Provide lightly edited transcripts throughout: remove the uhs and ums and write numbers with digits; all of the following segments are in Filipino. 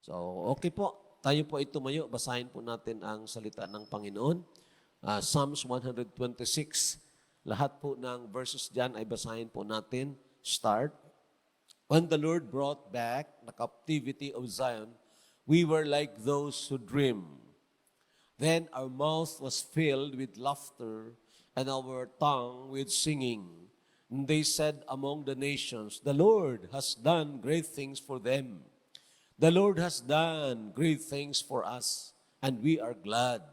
So, okay po. Tayo po ay tumayo. Basahin po natin ang salita ng Panginoon. Psalms 126. Lahat po ng verses dyan ay basahin po natin. Start. When the Lord brought back the captivity of Zion, we were like those who dream. Then our mouth was filled with laughter and our tongue with singing. And they said among the nations, the Lord has done great things for them. The Lord has done great things for us, and we are glad.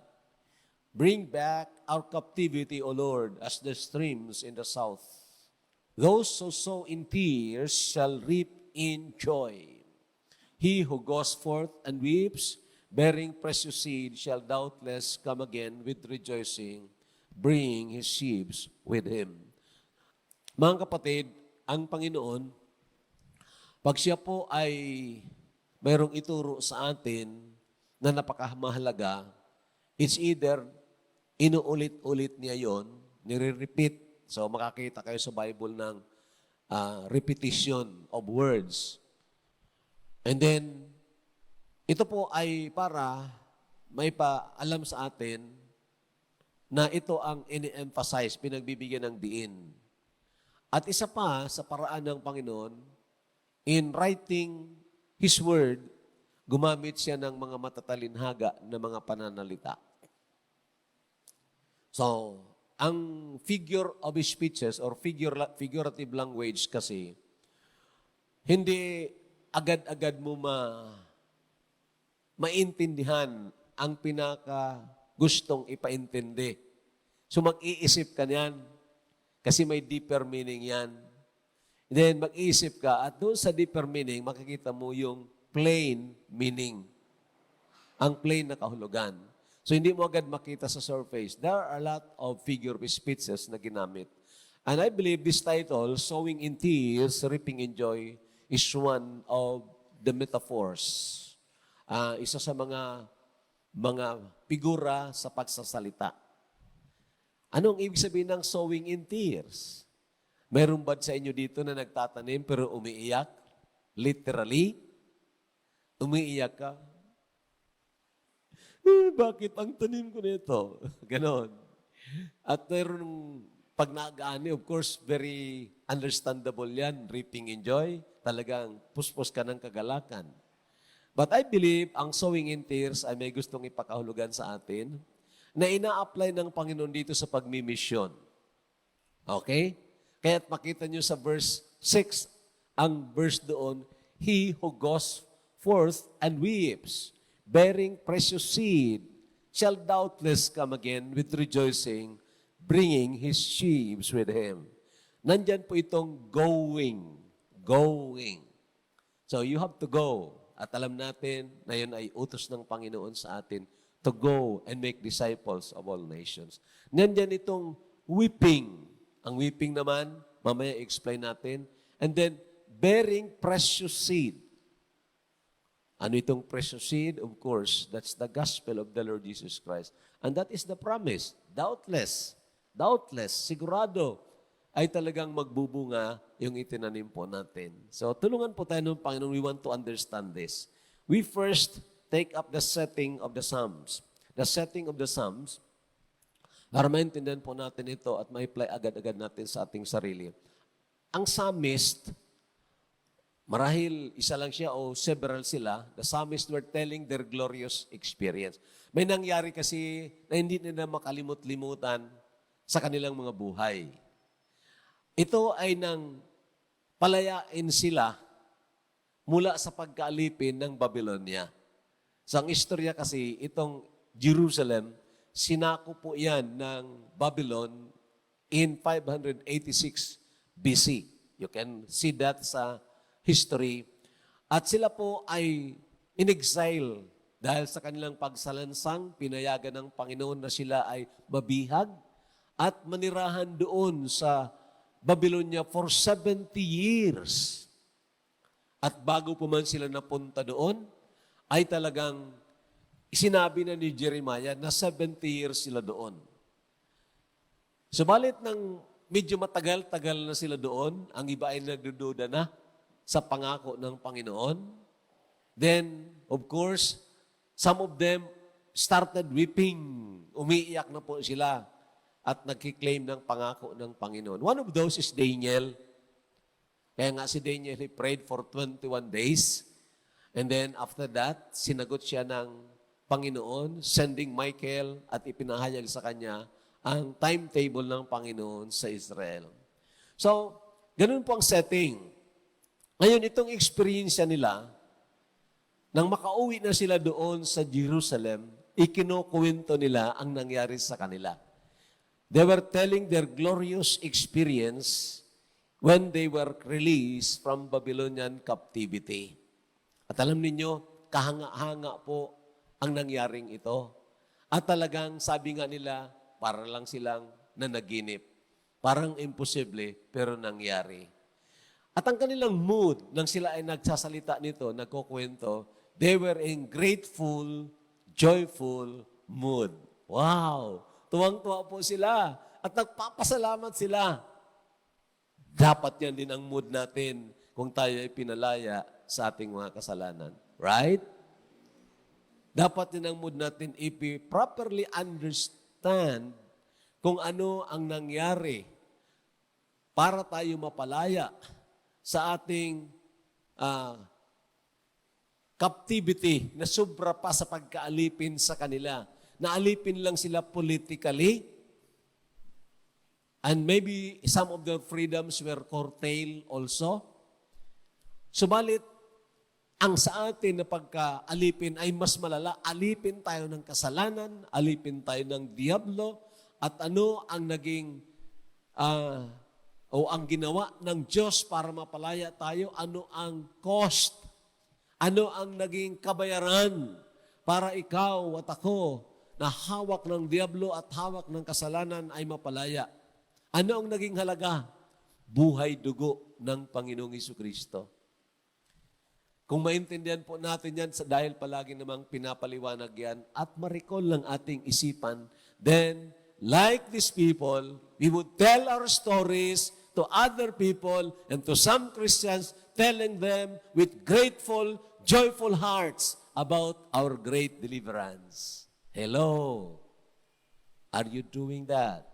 Bring back our captivity, O Lord, as the streams in the south. Those who sow in tears shall reap in joy. He who goes forth and weeps, bearing precious seed, shall doubtless come again with rejoicing, bringing his sheaves with him. Mga kapatid, ang Panginoon, pag siya po ay mayroong ituro sa atin na napakamahalaga, it's either inuulit-ulit niya yon, nire-repeat. So makakita kayo sa Bible ng repetition of words. And then, ito po ay para may paalam sa atin na ito ang ini-emphasize, pinagbibigyan ng diin. At isa pa sa paraan ng Panginoon, in writing His Word, gumamit siya ng mga matatalinhaga na mga pananalita. So, ang figure of speeches or figurative language kasi, hindi agad-agad mo maintindihan ang pinaka gustong ipaintindi. So mag-iisip ka niyan kasi may deeper meaning yan. Then mag-iisip ka at doon sa deeper meaning, makikita mo yung plain meaning. Ang plain na kahulugan. So hindi mo agad makita sa surface. There are a lot of figure of speeches na ginamit. And I believe this title, Sowing in Tears, Reaping in Joy, is one of the metaphors. Isa sa mga figura sa pagsasalita. Anong ibig sabihin ng sowing in tears? Meron ba sa inyo dito na nagtatanim pero umiiyak? Literally? Umiiyak ka? Bakit ang tanim ko nito? Ganon. At meron pag nag-aani, of course, very understandable yan, reaping in joy. Talagang puspos ka ng kagalakan. But I believe ang sowing in tears ay may gustong ipakahulugan sa atin na ina-apply ng Panginoon dito sa pagmimisyon. Okay? Kaya't makita nyo sa verse 6, ang verse doon, He who goes forth and weeps, bearing precious seed, shall doubtless come again with rejoicing, bringing his sheaves with him. Nandyan po itong going. Going. So you have to go. At alam natin na yun ay utos ng Panginoon sa atin to go and make disciples of all nations. Nandyan itong weeping. Ang weeping naman, mamaya explain natin. And then, bearing precious seed. Ano itong precious seed? Of course, that's the gospel of the Lord Jesus Christ. And that is the promise. Doubtless, sigurado, ay talagang magbubunga yung itinanim po natin. So, tulungan po tayo ng Panginoon. We want to understand this. We first take up the setting of the Psalms. The setting of the Psalms, para maintindihan po natin ito at ma-apply agad-agad natin sa ating sarili. Ang psalmist, marahil isa lang siya o several sila, the psalmists were telling their glorious experience. May nangyari kasi na hindi nila makalimut-limutan sa kanilang mga buhay. Ito ay nang palayain sila mula sa pagkaalipin ng Babylonia. So ang istorya kasi, itong Jerusalem, sinako po yan ng Babylon in 586 BC. You can see that sa history. At sila po ay in-exile dahil sa kanilang pagsalansang, pinayagan ng Panginoon na sila ay mabihag at manirahan doon sa Babylonia for 70 years. At bago po man sila napunta doon, ay talagang sinabi na ni Jeremiah na 70 years sila doon. Subalit nang medyo matagal-tagal na sila doon, ang iba ay nagdududa na sa pangako ng Panginoon. Then, of course, some of them started weeping. Umiiyak na po sila at nagkiklaim ng pangako ng Panginoon. One of those is Daniel. Kaya nga si Daniel, he prayed for 21 days. And then after that, sinagot siya ng Panginoon, sending Michael at ipinahayag sa kanya ang timetable ng Panginoon sa Israel. So, ganun po ang setting. Ngayon, itong experience nila, nang makauwi na sila doon sa Jerusalem, ikinukwento nila ang nangyari sa kanila. They were telling their glorious experience when they were released from Babylonian captivity. At alam ninyo, kahanga-hanga po ang nangyaring ito. At talagang sabi nga nila, para lang silang nanaginip. Parang imposible, pero nangyari. At ang kanilang mood, nang sila ay nagsasalita nito, nagkukwento, they were in grateful, joyful mood. Wow! Tuwang-tuwa po sila at nagpapasalamat sila. Dapat yan din ang mood natin kung tayo ay pinalaya sa ating mga kasalanan. Right? Dapat din ang mood natin if we properly understand kung ano ang nangyari para tayo mapalaya sa ating captivity na sobra pa sa pagkaalipin sa kanila. Naalipin lang sila politically, and maybe some of their freedoms were curtailed also. Subalit, ang sa atin na pagkaalipin ay mas malala. Alipin tayo ng kasalanan, alipin tayo ng diablo, at ano ang naging, o ang ginawa ng Diyos para mapalaya tayo, ano ang cost, ano ang naging kabayaran para ikaw at ako na hawak ng diablo at hawak ng kasalanan ay mapalaya. Ano ang naging halaga? Buhay dugo ng Panginoong Jesucristo. Kung maintindihan po natin yan, dahil palagi namang pinapaliwanag yan at ma-recall ng ating isipan, then, like these people, we would tell our stories to other people and to some Christians, telling them with grateful, joyful hearts about our great deliverance. Hello? Are you doing that?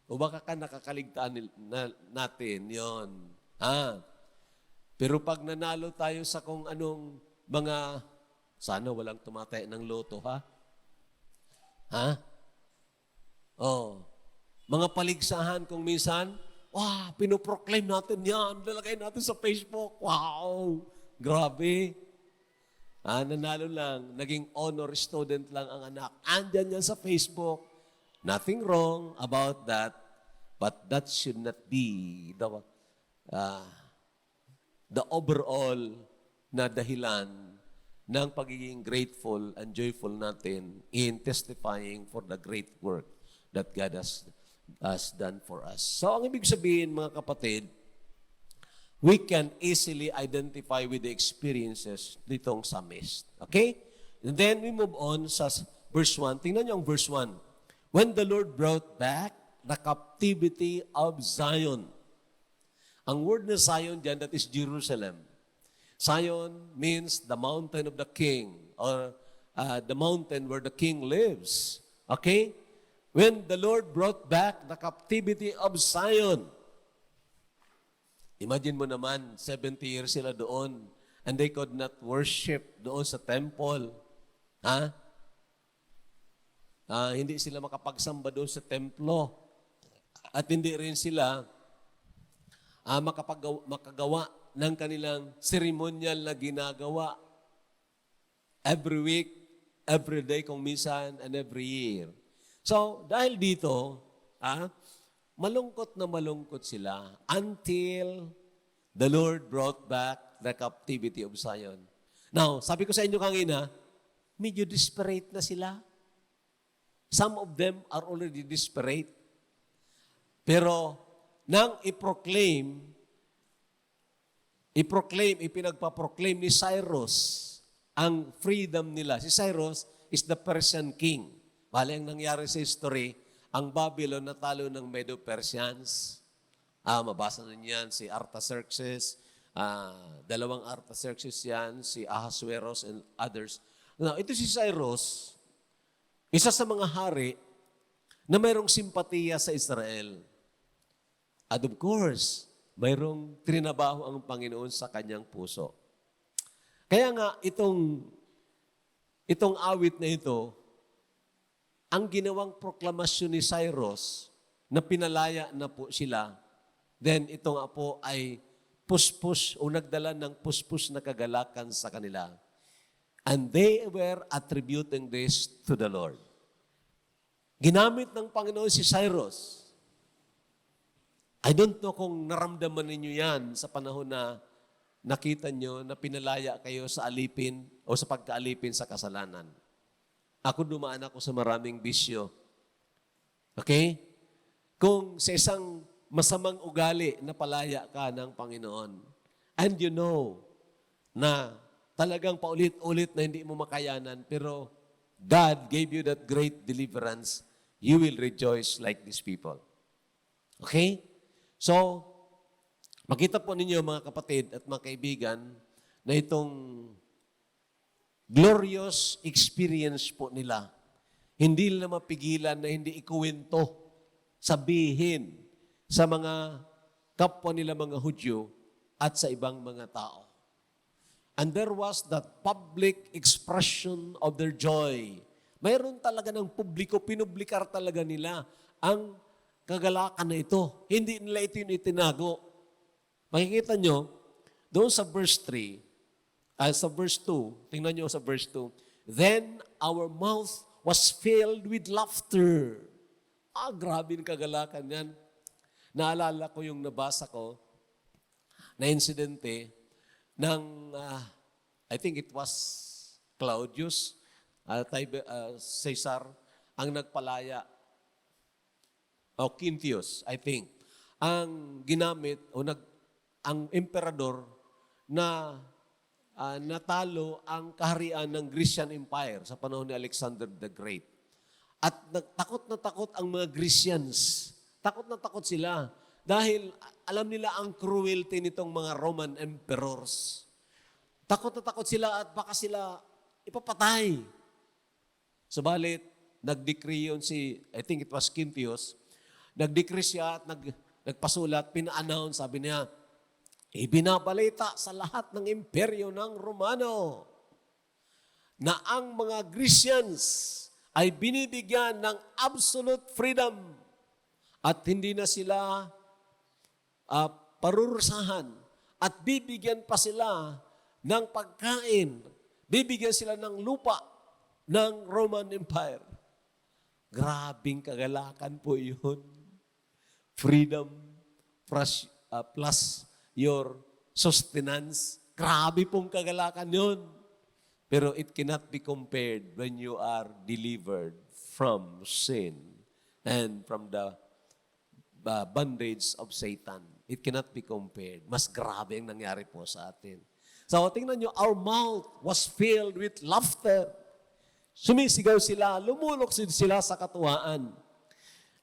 O baka ka nakakaligtaan natin yon? Pero pag nanalo tayo sa kung anong mga, sana walang tumatay ng loto, ha? Mga paligsahan kung minsan, pinoproclaim natin yan, lalagay natin sa Facebook. Wow! Grabe! Nanalo lang, naging honor student lang ang anak. Andyan yan sa Facebook. Nothing wrong about that, but that should not be the overall na dahilan ng pagiging grateful and joyful natin in testifying for the great work that God has done for us. So, ang ibig sabihin, mga kapatid, we can easily identify with the experiences nitong psalmist. Okay? And then we move on sa verse 1. Tingnan niyo ang verse 1. When the Lord brought back the captivity of Zion. Ang word na Zion dyan, that is Jerusalem. Zion means the mountain of the king or the mountain where the king lives. Okay? When the Lord brought back the captivity of Zion. Imagine mo naman, 70 years sila doon and they could not worship doon sa temple. Hindi sila makapagsamba doon sa templo. At hindi rin sila makagawa ng kanilang ceremonial na ginagawa every week, every day kung minsan, and every year. So, dahil dito, malungkot na malungkot sila until the Lord brought back the captivity of Zion. Now, sabi ko sa inyo kanina, medyo desperate na sila. Some of them are already desperate. Pero, nang ipinagpaproclaim ni Cyrus ang freedom nila. Si Cyrus is the Persian king. Bale ang nangyari sa history, ang Babylon natalo ng Medo-Persians. Mabasa na niyan si Artaxerxes Dalawang Artaxerxes yan, si Ahasuerus and others. Now, ito si Cyrus, isa sa mga hari na mayroong simpatiya sa Israel. At of course, mayroong trinabaho ang Panginoon sa kanyang puso. Kaya nga, itong awit na ito, ang ginawang proklamasyon ni Cyrus na pinalaya na po sila, then ito nga po ay puspos o nagdala ng puspos na kagalakan sa kanila. And they were attributing this to the Lord. Ginamit ng Panginoon si Cyrus. I don't know kung naramdaman ninyo yan sa panahon na nakita nyo na pinalaya kayo sa alipin o sa pagkaalipin sa kasalanan. Ako dumaan ako sa maraming bisyo. Okay? Kung sa isang masamang ugali na palaya ka ng Panginoon, and you know na talagang paulit-ulit na hindi mo makayanan, pero God gave you that great deliverance, you will rejoice like these people. Okay? So, makita po ninyo mga kapatid at mga kaibigan na itong glorious experience po nila. Hindi nila mapigilan na hindi ikuwento, sabihin sa mga kapwa nila mga Hudyo at sa ibang mga tao. And there was that public expression of their joy. Mayroon talaga ng publiko, pinublikar talaga nila ang kagalakan na ito. Hindi nila ito yung itinago. Makikita nyo, doon sa verse 3, sa verse 2, tingnan nyo sa verse 2, then our mouth was filled with laughter. Grabe yung kagalakan yan. Naalala ko yung nabasa ko na insidente ng, I think it was Claudius, Caesar, ang nagpalaya, o Quintius, I think, ang ginamit, ang emperador na natalo ang kaharian ng Grecian Empire sa panahon ni Alexander the Great. At takot na takot ang mga Grecians. Takot na takot sila dahil alam nila ang cruelty nitong mga Roman emperors. Takot na takot sila at baka sila ipapatay. Subalit, nag-decree yun I think it was Quintius, nag-decree siya at nagpasulat, pina-announce, sabi niya, ibinabalita sa lahat ng imperyo ng Romano na ang mga Grecians ay binibigyan ng absolute freedom at hindi na sila parurusahan at bibigyan pa sila ng pagkain, bibigyan sila ng lupa ng Roman Empire. Grabing kagalakan po yun. Freedom plus your sustenance. Grabe pong kagalakan yun. Pero it cannot be compared when you are delivered from sin and from the bondage of Satan. It cannot be compared. Mas grabe ang nangyari po sa atin. So, tingnan nyo, our mouth was filled with laughter. Sumisigaw sila, lumulok sila sa katuwaan.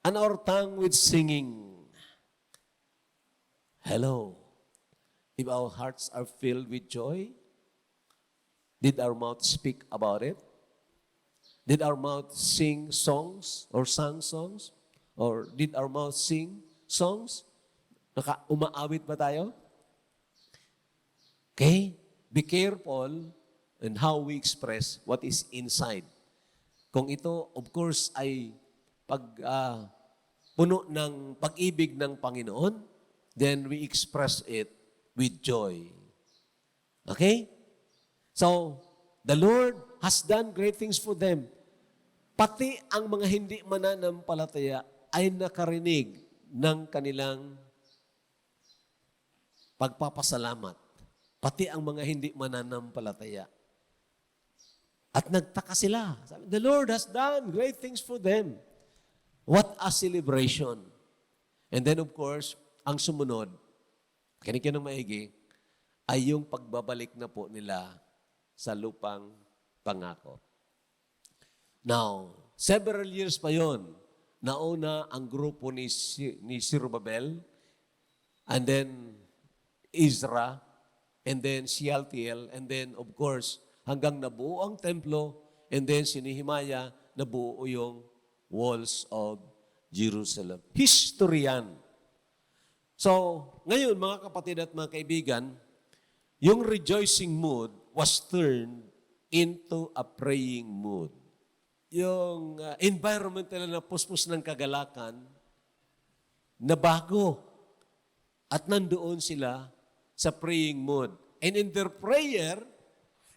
And our tongue with singing. Hello. If our hearts are filled with joy, did our mouth speak about it? Did our mouth sing songs or sang songs? Or did our mouth sing songs? Umaawit ba tayo? Okay? Be careful in how we express what is inside. Kung ito, of course, ay puno ng pag-ibig ng Panginoon, then we express it with joy. Okay? So, the Lord has done great things for them. Pati ang mga hindi mananampalataya ay nakarinig ng kanilang pagpapasalamat. Pati ang mga hindi mananampalataya. At nagtaka sila. Sabi, the Lord has done great things for them. What a celebration. And then of course, ang sumunod, kanikin ng maigi, ay yung pagbabalik na po nila sa lupang pangako. Now, several years pa yon, nauna ang grupo ni Zerubbabel, and then Ezra, and then Shealtiel, and then of course, hanggang nabuo ang templo, and then si Nehemiah, nabuo yung walls of Jerusalem. History yan. So, ngayon mga kapatid at mga kaibigan, yung rejoicing mood was turned into a praying mood. Yung environment nila na puspos ng kagalakan, na bago. At nandoon sila sa praying mood. And in their prayer,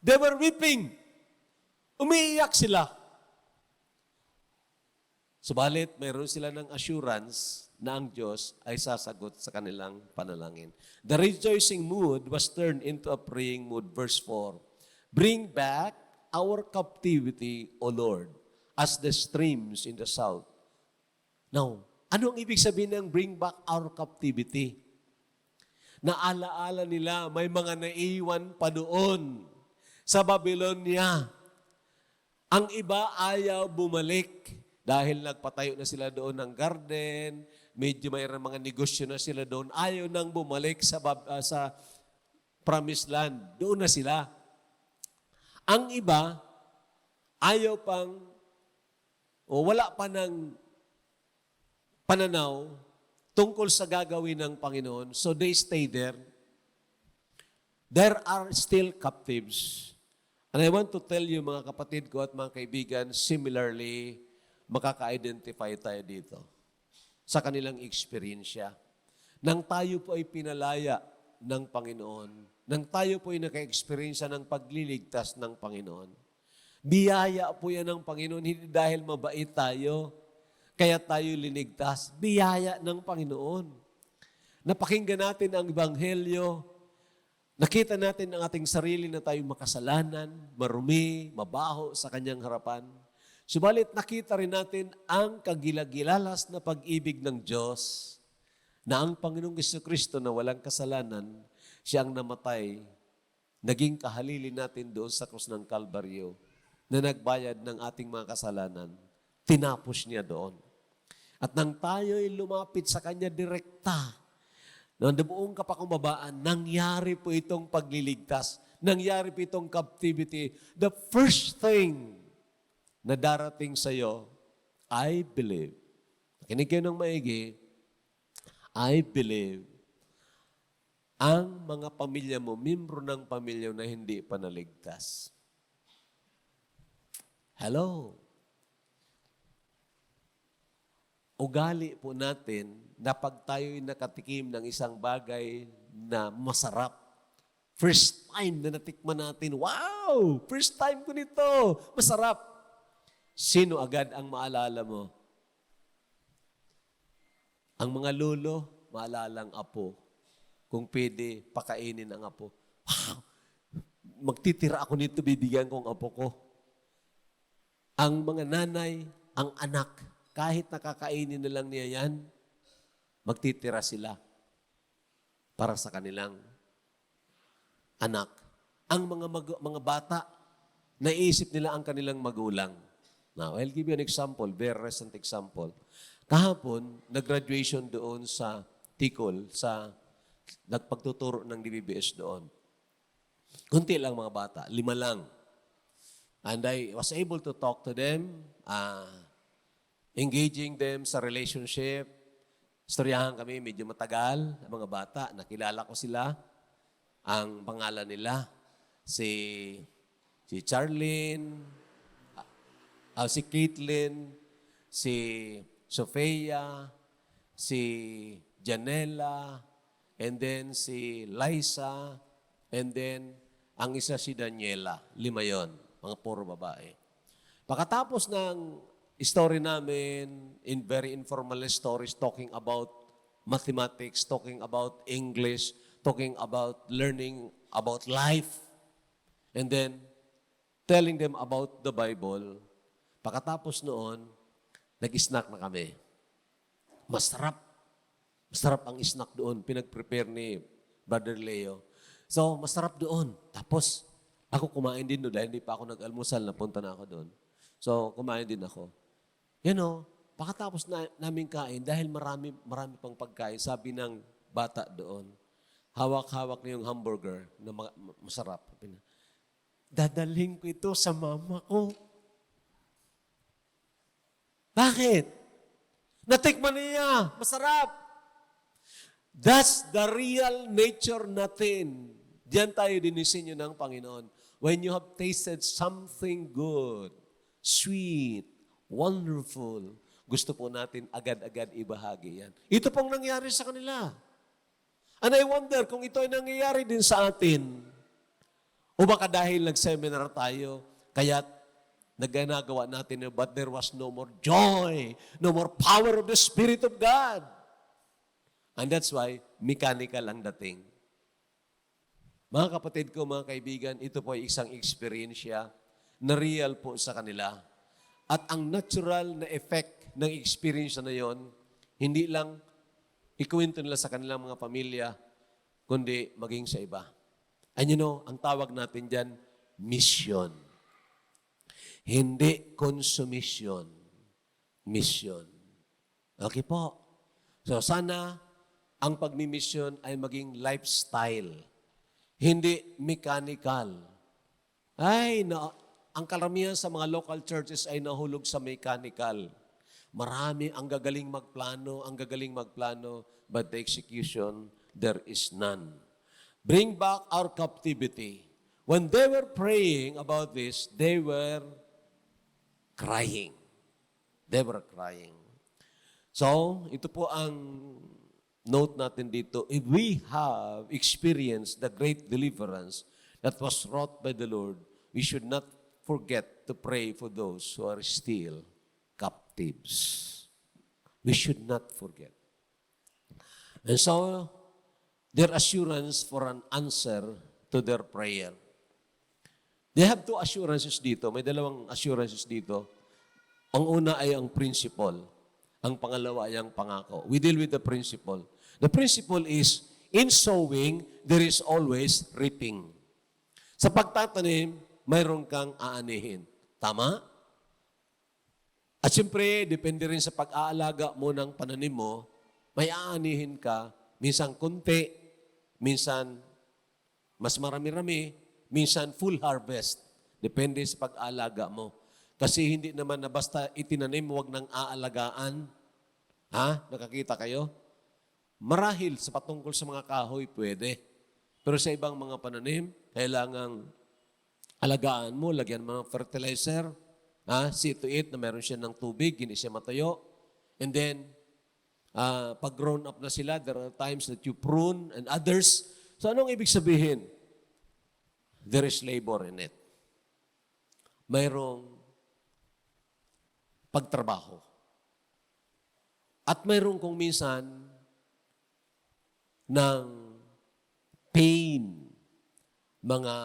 they were weeping. Umiiyak sila. Subalit, mayroon sila ng assurance na ang Diyos ay sasagot sa kanilang panalangin. The rejoicing mood was turned into a praying mood. Verse 4, bring back our captivity, O Lord, as the streams in the south. Now, anong ibig sabihin ng bring back our captivity? Naalaala nila, may mga naiwan pa doon sa Babylonia. Ang iba ayaw bumalik dahil nagpatayo na sila doon ng garden, medyo mayroon mga negosyo na sila doon, ayaw nang bumalik sa promised land. Doon na sila. Ang iba, ayaw pang, o wala pa ng pananaw tungkol sa gagawin ng Panginoon. So they stay there. There are still captives. And I want to tell you mga kapatid ko at mga kaibigan, similarly, makaka-identify tayo dito sa kanilang eksperyensya. Nang tayo po ay pinalaya ng Panginoon, nang tayo po ay naka-eksperyensya ng pagliligtas ng Panginoon, biyaya po yan ng Panginoon, hindi dahil mabait tayo, kaya tayo linigtas. Biyaya ng Panginoon. Napakinggan natin ang Ebanghelyo. Nakita natin ang ating sarili na tayo makasalanan, marumi, mabaho sa kanyang harapan. Subalit nakita rin natin ang kagilagilalas na pag-ibig ng Diyos na ang Panginoong Jesucristo na walang kasalanan, siyang namatay, naging kahalili natin doon sa krus ng Kalbaryo na nagbayad ng ating mga kasalanan. Tinapos niya doon. At nang tayo'y lumapit sa Kanya direkta, noong buong kapakumbabaan, nangyari po itong pagliligtas. Nangyari po itong captivity. The first thing na darating sa iyo, I believe. Nakinig kayo ng maigi, I believe, ang mga pamilya mo, membro ng pamilya na hindi pa naligtas. Hello? Ugali po natin na pag tayo'y nakatikim ng isang bagay na masarap, first time na natikman natin, wow! First time ko nito, masarap. Sino agad ang maalala mo? Ang mga lolo, maalala ang apo. Kung pwede, pakainin ang apo. Wow! Magtitira ako nito, bibigyan ko ang apo ko. Ang mga nanay, ang anak, kahit nakakainin na lang niya yan, magtitira sila para sa kanilang anak. Ang mga bata, naisip nila ang kanilang magulang. Now, I'll give you an example, very recent example. Kahapon, nag-graduation doon sa Ticol, sa nagpagtuturo ng DBBS doon. Kunti lang mga bata, 5 lang. And I was able to talk to them, engaging them sa relationship. Istoryahan kami, medyo matagal, ang mga bata, nakilala ko sila. Ang pangalan nila, si Charlene, si Caitlin, si Sofia, si Janela, and then si Liza, and then ang isa si Daniela. 5 yon, mga puro babae. Pagkatapos ng story namin, in very informal stories, talking about mathematics, talking about English, talking about learning about life, and then telling them about the Bible. Pagkatapos noon, nag-snack na kami. Masarap. Masarap ang snack doon. Pinag-prepare ni Brother Leo. So, masarap doon. Tapos, ako kumain din doon. Dahil hindi pa ako nag-almusal, napunta na ako doon. So, kumain din ako. Pagkatapos namin kain, dahil marami pang pagkain, sabi ng bata doon, hawak-hawak niya yung hamburger na masarap. Dadalhin ko ito sa mama ko. Bakit? Natikman niya. Masarap. That's the real nature natin. Diyan tayo dinisenyo ng Panginoon. When you have tasted something good, sweet, wonderful, gusto po natin agad-agad ibahagi yan. Ito pong nangyari sa kanila. And I wonder kung ito ay nangyayari din sa atin. O baka dahil nag-seminar tayo, kaya nagganagawa natin, but there was no more joy, no more power of the Spirit of God. And that's why, mechanical ang dating. Mga kapatid ko, mga kaibigan, ito po ay isang experiensya na real po sa kanila. At ang natural na effect ng experience na yon, hindi lang ikuwento nila sa kanilang mga pamilya, kundi maging sa iba. And you know, ang tawag natin dyan, mission. Hindi consumption. Mission. Okay po. So sana ang pagmimission ay maging lifestyle. Hindi mechanical. Ang karamihan sa mga local churches ay nahulog sa mechanical. Marami ang gagaling magplano, but the execution, there is none. Bring back our captivity. When they were praying about this, they were crying. They were crying. So, ito po ang note natin dito. If we have experienced the great deliverance that was wrought by the Lord, we should not forget to pray for those who are still captives. We should not forget. And so, their assurance for an answer to their prayer. They have two assurances dito. May dalawang assurances dito. Ang una ay ang principle. Ang pangalawa ay ang pangako. We deal with the principle. The principle is, in sowing, there is always reaping. Sa pagtatanim, mayroon kang aanihin. Tama? At siyempre, depende rin sa pag-aalaga mo ng pananim mo, may aanihin ka, minsan konti, minsan mas marami-rami, minsan full harvest. Depende sa pag-aalaga mo. Kasi hindi naman na basta itinanim, huwag nang aalagaan. Ha? Nakakita kayo? Marahil sa patungkol sa mga kahoy, pwede. Pero sa ibang mga pananim, kailangang alagaan mo, lagyan mo ng fertilizer, see to it na meron siya ng tubig, hindi siya matayo. And then, pag grown up na sila, there are times that you prune and others. So anong ibig sabihin? There is labor in it. Mayroong pagtrabaho. At mayroong kung minsan ng pain, mga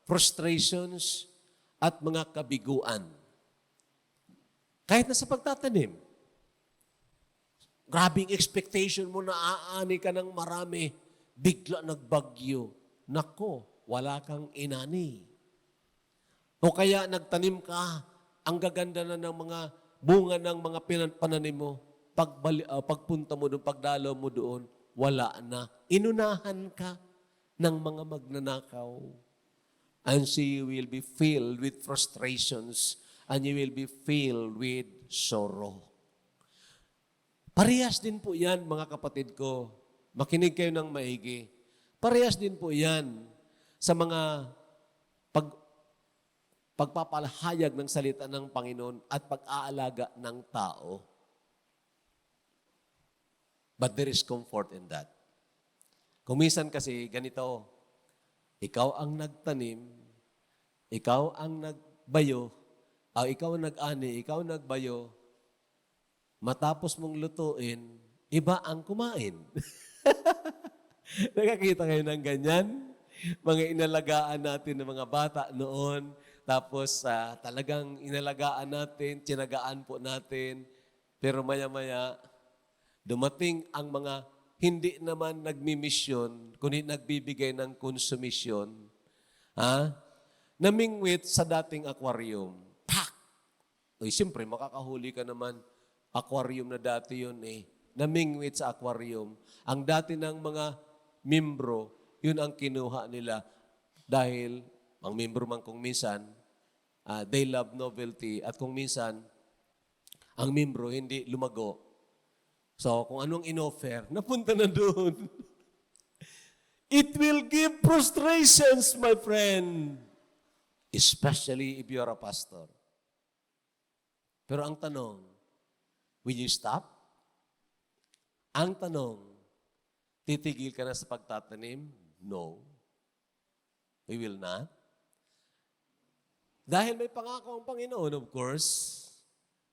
frustrations, at mga kabiguan. Kahit na sa pagtatanim. Grabing expectation mo na aani ka ng marami, bigla nagbagyo. Nako, wala kang inani. O kaya nagtanim ka, ang gaganda na ng mga bunga ng mga pananim mo, pagpunta mo doon, pagdalaw mo doon, wala na. Inunahan ka ng mga magnanakaw. And so you will be filled with frustrations and you will be filled with sorrow. Parehas din po yan, mga kapatid ko. Makinig kayo ng maigi. Parehas din po yan sa mga pagpapalahayag ng salita ng Panginoon at pag-aalaga ng tao. But there is comfort in that. Kung minsan kasi ganito, ikaw ang nagtanim, ikaw ang nagbayo, ikaw ang nag-ani, ikaw ang nagbayo, matapos mong lutuin, iba ang kumain. Nakakita kayo ng ganyan? Mga inalagaan natin ng mga bata noon, tapos talagang inalagaan natin, tinagaan po natin, pero maya-maya, dumating ang mga hindi naman nagmimisyon, kundi nagbibigay ng konsumisyon, namingwit sa dating aquarium. Pak! Siyempre, makakahuli ka naman. Aquarium na dati yun namingwit sa aquarium. Ang dati ng mga membro, yun ang kinuha nila dahil ang membro man kung minsan, they love novelty at kung minsan, ang membro hindi lumago. So kung anong inoffer, napunta na doon. It will give frustrations, my friend. Especially if you're a pastor. Pero ang tanong, will you stop? Ang tanong, titigil ka na sa pagtatanim? No. We will not. Dahil may pangako ang Panginoon, of course,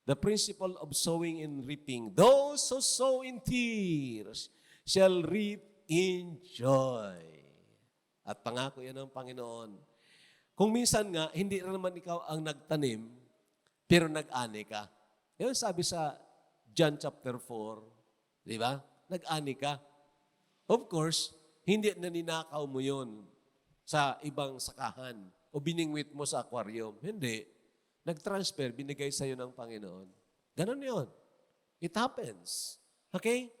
the principle of sowing and reaping. Those who sow in tears shall reap in joy. At pangako yan ng Panginoon. Kung minsan nga, hindi na naman ikaw ang nagtanim, pero nag-ani ka. Yan sabi sa John chapter 4, di ba? Nag-ani ka. Of course, hindi na ninakaw mo yun sa ibang sakahan o biningwit mo sa aquarium. Hindi. Nag-transfer, binigay sa'yo ng Panginoon. Ganon yun. It happens. Okay?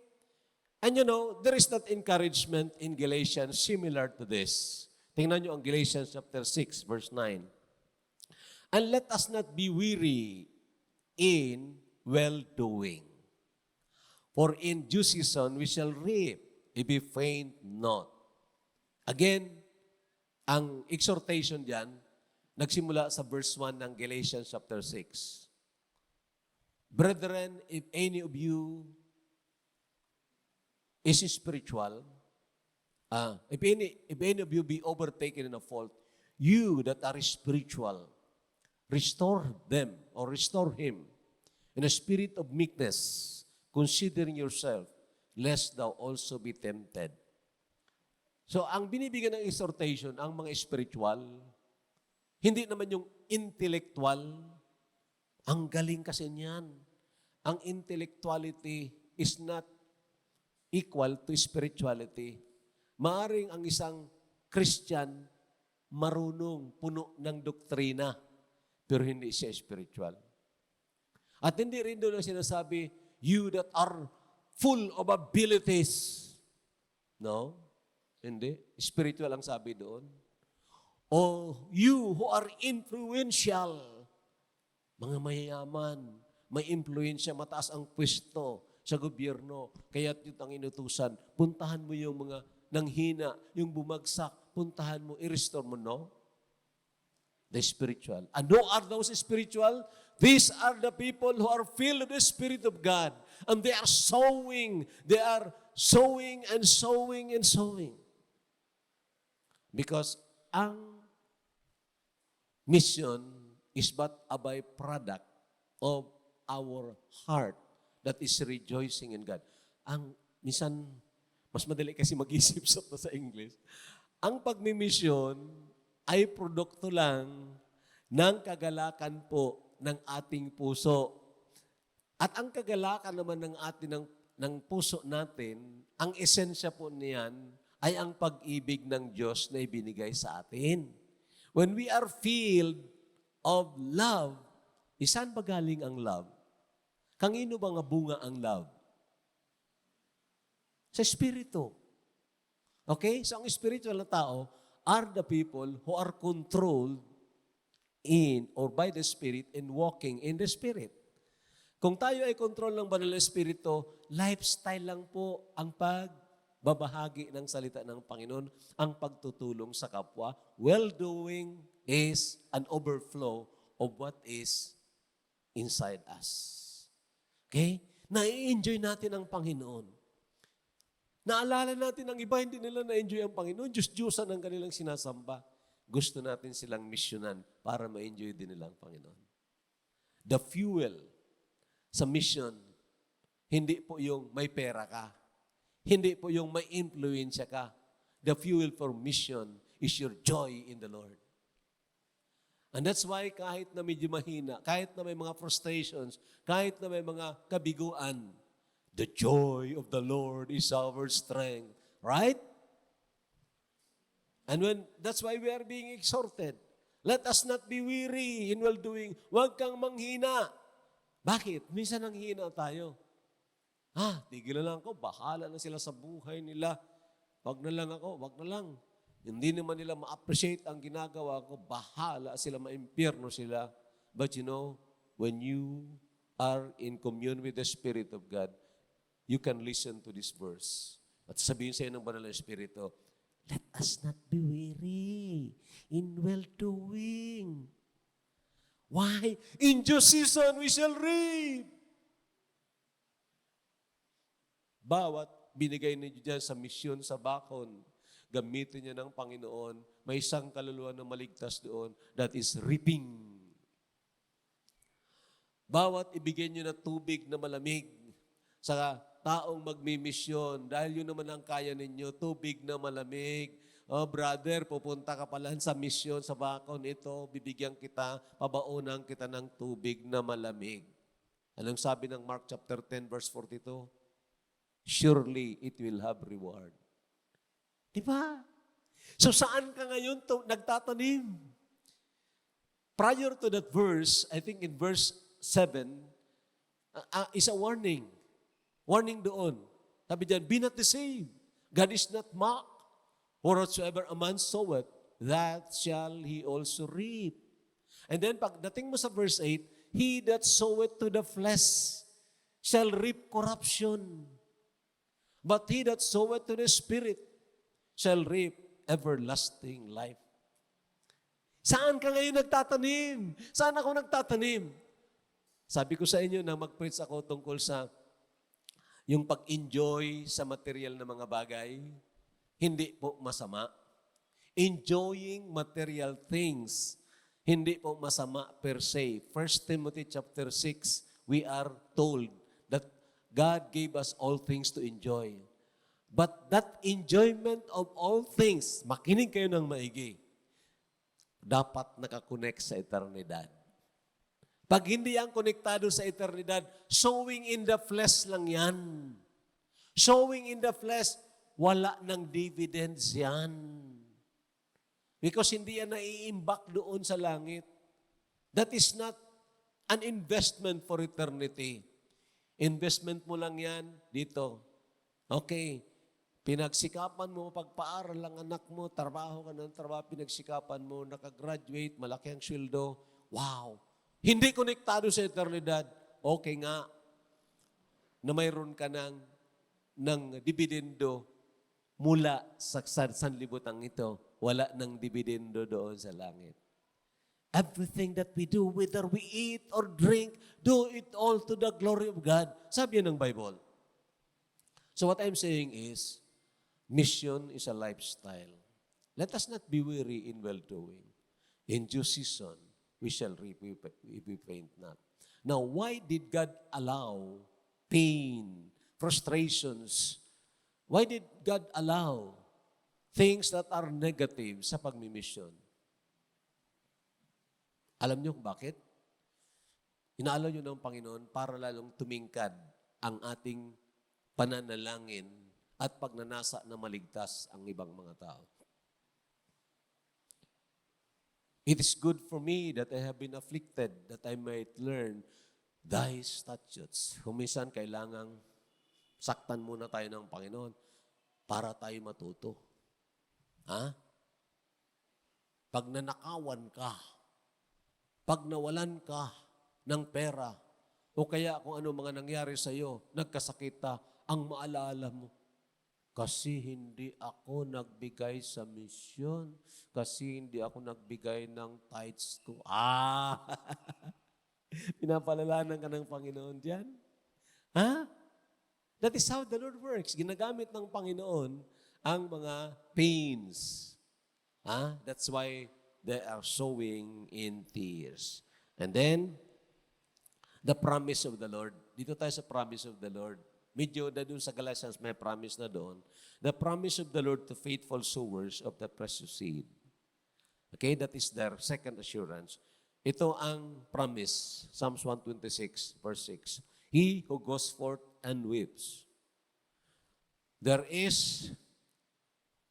And you know, there is that encouragement in Galatians similar to this. Tingnan nyo ang Galatians chapter 6, verse 9. And let us not be weary in well-doing. For in due season we shall reap, if we faint not. Again, ang exhortation diyan, nagsimula sa verse 1 ng Galatians chapter 6. Brethren, if any of you is spiritual, if any of you be overtaken in a fault, you that are spiritual, restore them or restore him in a spirit of meekness, considering yourself, lest thou also be tempted. So, ang binibigyan ng exhortation, ang mga spiritual, hindi naman yung intellectual. Ang galing kasi niyan. Ang intellectuality is not equal to spirituality. Maaring ang isang Christian marunong, puno ng doktrina, pero hindi siya spiritual. At hindi rin doon ang sinasabi, you that are full of abilities. No? Hindi. Spiritual ang sabi doon. O you who are influential. Mga mayayaman, may influensya, mataas ang pwesto sa gobyerno. Kaya't yun ang inutusan. Puntahan mo yung mga nanghina, yung bumagsak. Puntahan mo, i-restore mo, no? The spiritual. And who are those spiritual? These are the people who are filled with the Spirit of God. And they are sowing. They are sowing and sowing and sowing. Because ang mission is but a byproduct of our heart that is rejoicing in God. Ang, minsan, mas madali kasi mag-isip sa English. Ang pagmimisyon ay produkto lang ng kagalakan po ng ating puso. At ang kagalakan naman ng puso natin, ang esensya po niyan ay ang pag-ibig ng Diyos na ibinigay sa atin. When we are filled of love, saan ba galing ang love? Kanino ba nga bunga ang love? Sa Espiritu. Okay? So ang spiritual na tao are the people who are controlled in or by the Spirit and walking in the Spirit. Kung tayo ay control ng banal na Espiritu, lifestyle lang po ang pagbabahagi ng salita ng Panginoon, ang pagtutulong sa kapwa. Well-doing is an overflow of what is inside us. Okay? Na-enjoy natin ang Panginoon. Naalala natin ang iba, hindi nila na-enjoy ang Panginoon. Diyos-Diyosan ang kanilang sinasamba. Gusto natin silang misyonan para ma-enjoy din nila ang Panginoon. The fuel sa mission, hindi po yung may pera ka. Hindi po yung may influensya ka. The fuel for mission is your joy in the Lord. And that's why kahit na medyo mahina, kahit na may mga frustrations, kahit na may mga kabiguan, the joy of the Lord is our strength. Right? And that's why we are being exhorted. Let us not be weary in well-doing. Huwag kang manghina. Bakit? Minsan nanghina tayo. Tigilan lang ko, bahala na sila sa buhay nila. wag na lang ako, wag na lang. Hindi naman nila ma-appreciate ang ginagawa ko, bahala sila, maimpyerno sila. But you know, when you are in commune with the Spirit of God, you can listen to this verse. At sabihin sa iyo ng Banal na Espiritu, let us not be weary in well-doing. Why? In due season we shall reap. Bawat binigay niyo dyan sa misyon sa Bacon, gamitin niya ng Panginoon, may isang kaluluwa na maligtas doon, that is reaping. Bawat ibigay niyo na tubig na malamig sa taong magmimisyon, dahil yun naman ang kaya ninyo, tubig na malamig. Oh, brother, pupunta ka pala sa misyon sa Bacon, ito, bibigyan kita, pabaunan kita ng tubig na malamig. Anong sabi ng Mark chapter 10, verse 42? Surely it will have reward. Diba? So saan ka ngayon nagtatanim? Prior to that verse, I think in verse 7, is a warning. Warning doon. Sabi diyan, be not deceived. God is not mocked. For whatsoever a man soweth, that shall he also reap. And then pagdating mo sa verse 8, he that soweth to the flesh shall reap corruption. But he that soweth to the Spirit shall reap everlasting life. Saan ka ngayon nagtatanim? Saan ako nagtatanim? Sabi ko sa inyo na mag-preach ako tungkol sa yung pag-enjoy sa material na mga bagay. Hindi po masama. Enjoying material things, hindi po masama per se. 1 Timothy chapter 6, we are told that God gave us all things to enjoy. But that enjoyment of all things, makinig kayo ng maigi, dapat nakakonect sa eternidad. Pag hindi yan konektado sa eternidad, sowing in the flesh lang yan. Sowing in the flesh, wala ng dividends yan. Because hindi yan naiimbak doon sa langit. That is not an investment for eternity. Investment mo lang yan dito. Okay, pinagsikapan mo, pagpaaral ang anak mo, trabaho ka ng trabaho, pinagsikapan mo, nakagraduate, malaki ang sweldo. Wow! Hindi konektado sa eternidad. Okay nga na mayroon ka ng dividendo mula sa sanlibutan ito. Wala ng dividendo doon sa langit. Everything that we do, whether we eat or drink, do it all to the glory of God. Sabi yan ng Bible. So what I'm saying is, mission is a lifestyle. Let us not be weary in well-doing. In due season, we shall reap if we faint not. Now, why did God allow pain, frustrations? Why did God allow things that are negative sa pagmimisyon? Alam niyo kung bakit? Inaalaw niyo ng Panginoon para lalong tumingkad ang ating pananalangin at pagnanasa na maligtas ang ibang mga tao. It is good for me that I have been afflicted, that I might learn thy statutes. Kuminsan kailangang saktan muna tayo ng Panginoon para tayo matuto. Ha? Pag nanakawan ka, pag nawalan ka ng pera, o kaya kung ano mga nangyari sa iyo, nagkasakit ka, ang maalala mo, kasi hindi ako nagbigay sa misyon, kasi hindi ako nagbigay ng tithes ko. Pinapalalanan ka ng Panginoon diyan? Ha? That is how the Lord works. Ginagamit ng Panginoon ang mga pains. That's why they are sowing in tears. And then, the promise of the Lord. Dito tayo sa promise of the Lord. Medyo na doon sa Galatians, may promise na doon. The promise of the Lord to faithful sowers of the precious seed. Okay, that is their second assurance. Ito ang promise, Psalms 126, verse 6. He who goes forth and weeps. There is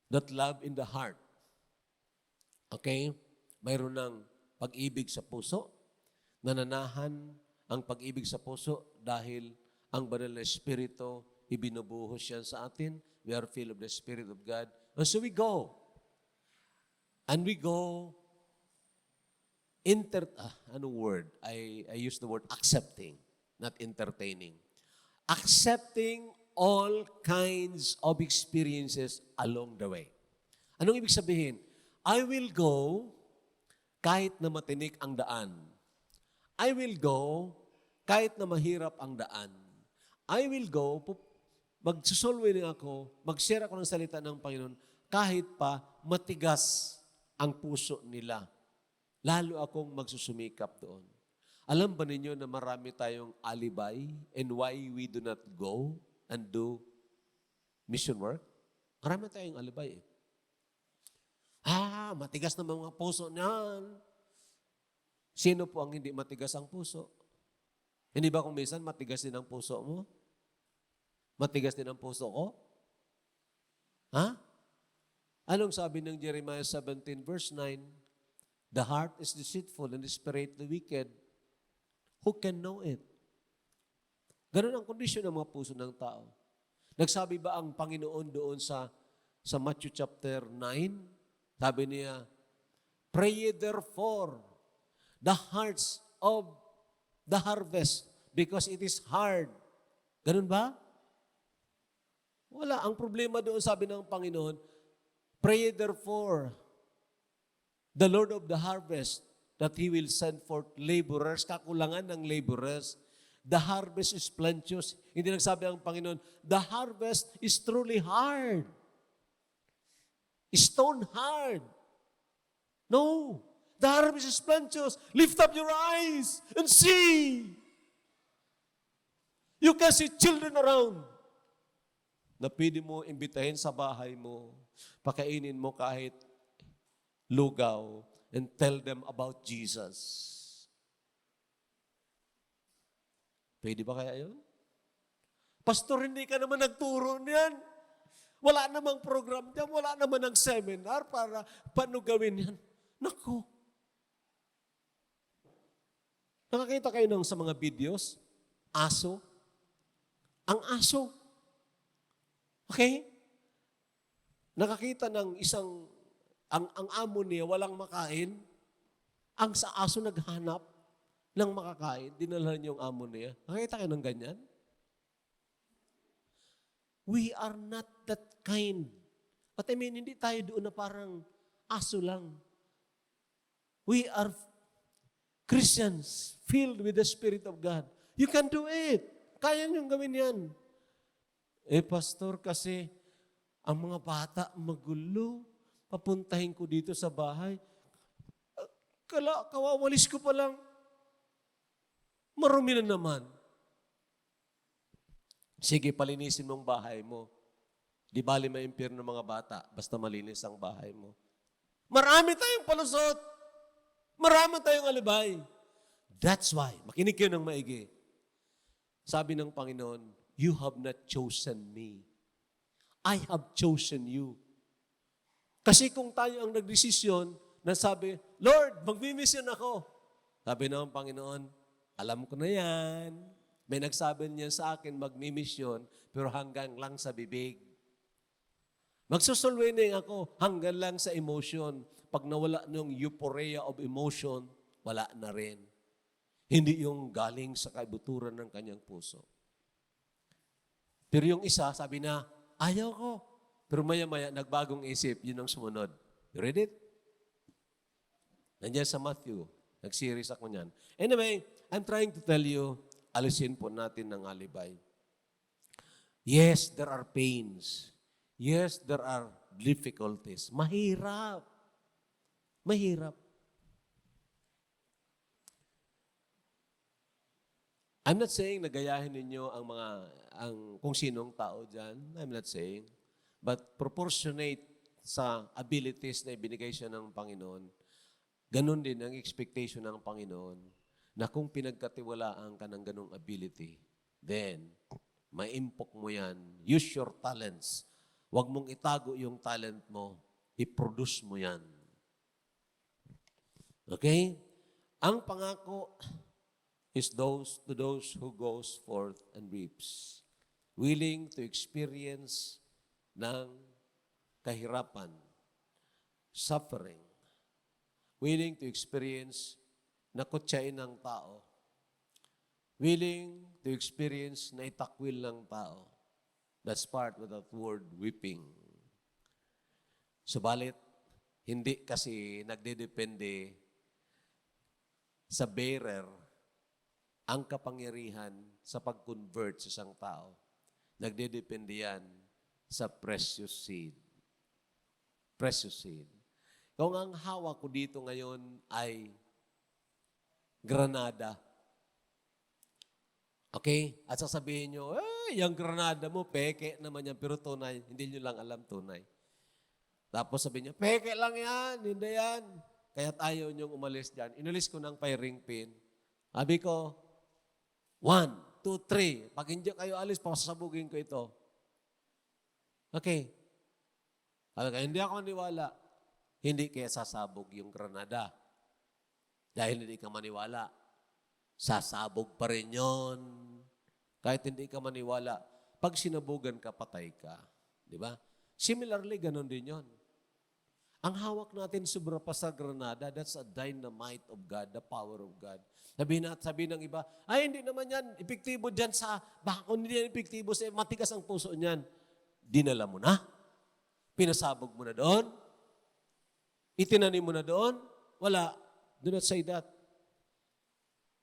that love in the heart. Okay? Mayroon ng pag-ibig sa puso. Nananahan ang pag-ibig sa puso dahil ang Banal na Espiritu ibinubuhos yan sa atin. We are filled of the Spirit of God. And so we go. And we go, anong word? I use the word accepting, not entertaining. Accepting all kinds of experiences along the way. Anong ibig sabihin? I will go kahit na matinik ang daan. I will go kahit na mahirap ang daan. I will go, magsusulwi ako, mag-share ako ng salita ng Panginoon, kahit pa matigas ang puso nila. Lalo akong magsusumikap doon. Alam ba ninyo na marami tayong alibay and why we do not go and do mission work? Marami tayong alibay eh. Matigas na mga puso niyan. Sino po ang hindi matigas ang puso? Hindi ba kung minsan matigas din ang puso mo? Matigas din ang puso ko? Anong sabi ng Jeremiah 17 verse 9? The heart is deceitful and desperately wicked. Who can know it? Ganun ang kondisyon ng mga puso ng tao. Nagsabi ba ang Panginoon doon sa Matthew chapter 9? Sabi niya, pray ye therefore the hearts of the harvest because it is hard. Ganun ba? Wala. Ang problema doon, sabi ng Panginoon, pray ye therefore the Lord of the harvest that He will send forth laborers, kakulangan ng laborers. The harvest is plenteous. Hindi nagsabi ang Panginoon, the harvest is truly hard. Stone hard. No. The harvest is plenteous. Lift up your eyes and see. You can see children around na pwede mo imbitahin sa bahay mo, pakainin mo kahit lugaw, and tell them about Jesus. Pwede ba kaya yun? Pastor, hindi ka naman nagturo niyan. Wala namang program diyan, wala naman ng seminar para paano gawin yan. Nako. Nakakita kayo sa mga videos? Aso. Ang aso. Okay? Nakakita ng ang amo niya walang makain. Ang sa aso naghanap ng makakain. Dinala niya yung amo niya. Nakakita kayo ng ganyan? We are not that kind. But I mean, hindi tayo doon na parang aso lang. We are Christians filled with the Spirit of God. You can do it. Kaya niyong gawin yan. Pastor, kasi ang mga bata magulo. Papuntahin ko dito sa bahay. Kawawalis ko pa lang. Marumi na naman. Sige, palinisin mong bahay mo. Di bali ma-impure ng mga bata, basta malinis ang bahay mo. Marami tayong palusot. Marami tayong alibay. That's why, makinig kayo ng maigi. Sabi ng Panginoon, you have not chosen me. I have chosen you. Kasi kung tayo ang nagdesisyon na sabi, Lord, magmi-mission ako. Sabi ng Panginoon, alam ko na yan. May nagsabi niya sa akin, magmi-mission, pero hanggang lang sa bibig. Magsusulwining ako hanggang lang sa emotion. Pag nawala ng euphoria of emotion, wala na rin. Hindi yung galing sa kaibuturan ng kanyang puso. Pero yung isa, sabi na, ayaw ko. Pero maya-maya, nagbagong isip, yun ang sumunod. You read it? Nandiyan sa Matthew. Nag-series ako niyan. Anyway, I'm trying to tell you, alisin po natin ng alibay. Yes, there are pains. Yes, there are difficulties. Mahirap. Mahirap. I'm not saying na gayahin ninyo kung sinong tao dyan. I'm not saying. But proportionate sa abilities na ibinigay siya ng Panginoon, ganun din ang expectation ng Panginoon na kung pinagkatiwalaan ka ng ganung ability, then, maimpok mo yan. Use your talents. Huwag mong itago yung talent mo. I-produce mo yan. Okay? Ang pangako is to those who goes forth and reaps. willing to experience ng kahirapan, suffering, willing to experience na kutsain ng tao, willing to experience na itakwil ng tao. That's part of that word, weeping. Subalit, hindi kasi nagdedepende sa bearer ang kapangyarihan sa pag-convert sa isang tao. Nagdedepende yan sa precious seed. Precious seed. Kung ang hawak ko dito ngayon ay granada, okay? At sasabihin nyo, yung granada mo, peke naman yan, pero tunay, hindi nyo lang alam tunay. Tapos sabihin nyo, peke lang yan, hindi yan. Kaya ayaw nyong umalis dyan. Inalis ko ng firing pin. Sabi ko, 1, 2, 3. Pag hindi kayo alis, pasasabugin ko ito. Okay. Sabi ko, hindi ako maniwala. Hindi kaya sasabog yung granada. Dahil hindi ka maniwala. Sasabog pa rin yun. Kahit hindi ka maniwala. Pag sinabugan ka, patay ka. Di ba? Similarly, ganun din yun. Ang hawak natin sobra pa sa granada, that's a dynamite of God, the power of God. Sabi ng iba, ay hindi naman yan, epektibo dyan sa, baka kung hindi yan epektibo, matigas ang puso niyan. Dinala mo na? Pinasabog mo na doon? Itinanim mo na doon? Wala. Do not say that.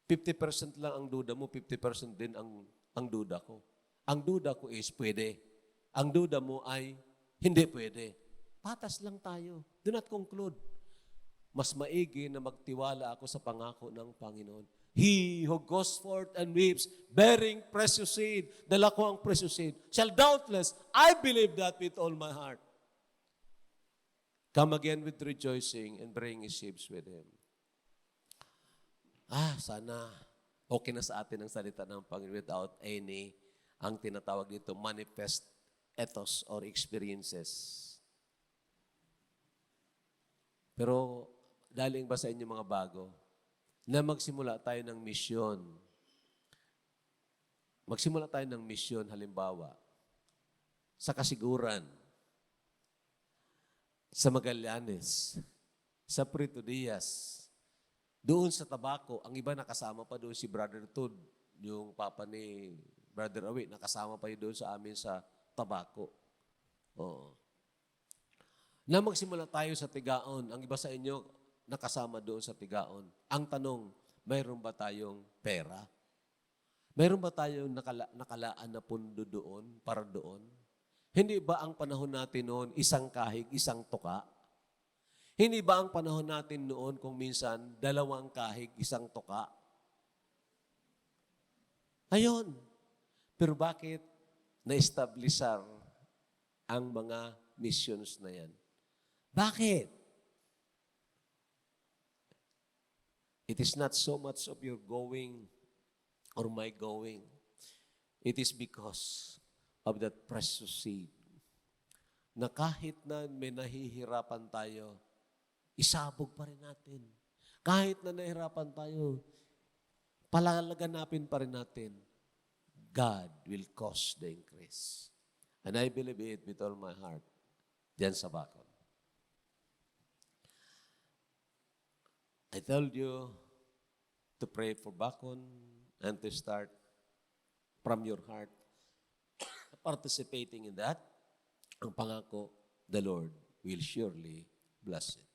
50% lang ang duda mo, 50% din ang duda ko. Ang duda ko is pwede. Ang duda mo ay hindi pwede. Patas lang tayo. Do not conclude. Mas maigi na magtiwala ako sa pangako ng Panginoon. He who goes forth and weeps, bearing precious seed, dala ko ang precious seed, shall doubtless, I believe that with all my heart, come again with rejoicing and bring his sheaves with him. Sana okay na sa atin ang salita ng Panginoon without any, ang tinatawag dito, manifest ethos or experiences. Pero daling ba sa inyo mga bago, na magsimula tayo ng misyon. Magsimula tayo ng misyon, halimbawa, sa Kasiguran, sa Magallanes, sa Puerto Diaz, doon sa Tabaco, ang iba nakasama pa doon si Brother Tud, yung papa ni Brother Awi, nakasama pa yun doon sa amin sa Tabaco. Oo. Na magsimula tayo sa Tigaon. Ang iba sa inyo nakasama doon sa Tigaon. Ang tanong, mayroon ba tayong pera? Mayroon ba tayong nakalaan na pundo doon, para doon? Hindi ba ang panahon natin noon, isang kahig, isang tuka? Hindi ba ang panahon natin noon kung minsan, 2 kahig, isang tuka? Ayun. Pero bakit na-establisar ang mga missions na yan? Bakit? It is not so much of your going or my going. It is because of that precious seed na kahit na may nahihirapan tayo, isabog pa rin natin. Kahit na nahihirapan tayo, palalaganapin pa rin natin. God will cause the increase. And I believe it with all my heart. Diyan sa Bacon. I told you to pray for Bacon and to start from your heart participating in that. Ang pangako, the Lord will surely bless it.